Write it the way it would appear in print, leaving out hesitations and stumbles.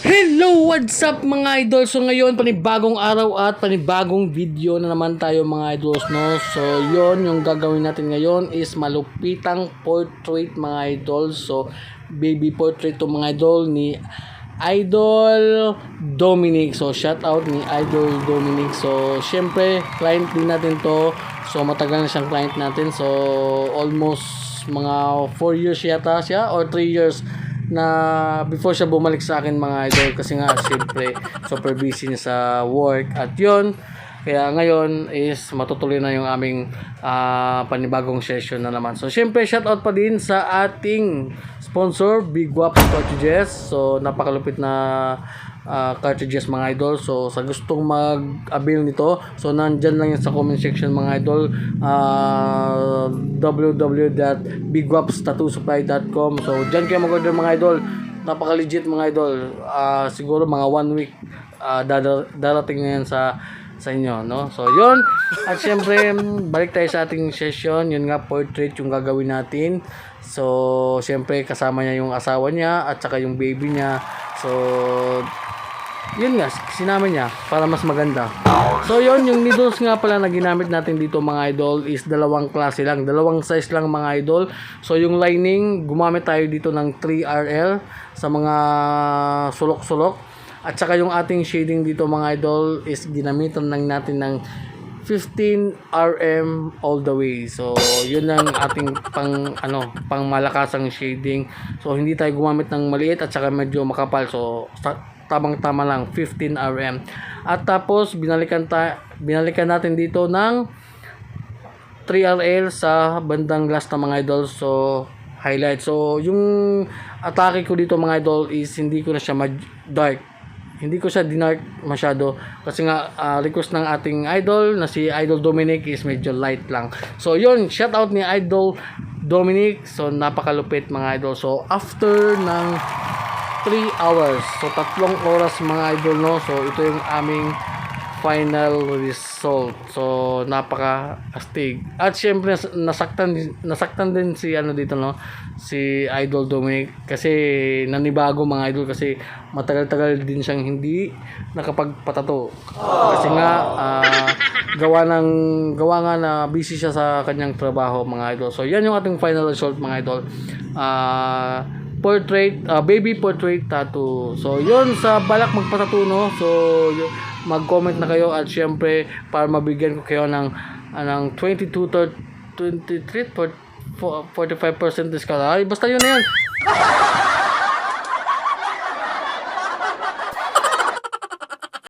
Hello! What's up mga idol? So ngayon, panibagong araw at panibagong video na naman tayo mga idols, no? So yon yung gagawin natin ngayon is malupitang portrait mga idol. So baby portrait to mga idol ni Idol Dominic. So shout out ni Idol Dominic. So syempre, client din natin to. So matagal na siyang client natin. So almost mga 4 years yata siya or 3 years na before siya bumalik sa akin mga idol, kasi nga siyempre super busy niya sa work at yon, kaya ngayon is matutuloy na yung aming panibagong session na naman. So syempre shout out pa din sa ating sponsor Big Guap Cartridges. So napakalupit na cartridges mga idol. So sa gustong mag-avail nito, so nandyan lang yan sa comment section mga idol, www.bigwapstattoosupply.com. So dyan kayo mag-order mga idol, napaka legit mga idol. Siguro mga 1 week darating na yan sa inyo, no? So yun, at syempre balik tayo sa ating session. Yun nga, portrait yung gagawin natin. So syempre kasama niya yung asawa niya at saka yung baby niya. So yun nga, sinama niya para mas maganda. So yun, yung needles nga pala na ginamit natin dito mga idol is dalawang klase lang, dalawang size lang mga idol. So yung lining, gumamit tayo dito ng 3RL sa mga sulok-sulok. At saka yung ating shading dito mga idol is ginamitan lang natin ng 15 RM all the way. So yun lang ating pang malakasang shading. So hindi tayo gumamit ng maliit at saka medyo makapal. So tamang-tama lang 15 RM. At tapos binalikan natin dito ng 3RL sa bandang last na mga idol. So highlight. So yung atake ko dito mga idol is hindi ko na siya dark. Hindi ko siya dinark masyado kasi nga request ng ating idol na si Idol Dominic is medyo light lang. So yun, shout out ni Idol Dominic. So napakalupit mga idol. So after ng 3 hours, so 3 oras mga idol, no? So ito yung aming final result. So napaka-astig. At syempre nasaktan din si dito, no? Si Idol Dominic kasi nanibago mga idol, kasi matagal-tagal din siyang hindi nakapagpatato. Kasi nga gawa nga na busy siya sa kanyang trabaho mga idol. So yan yung ating final result mga idol. Portrait, baby portrait tattoo. So yun, sa balak magpatattoo, no? So mag-comment na kayo at syempre para mabigyan ko kayo ng 22 to 23 45% discount. Ay, basta yun na yan.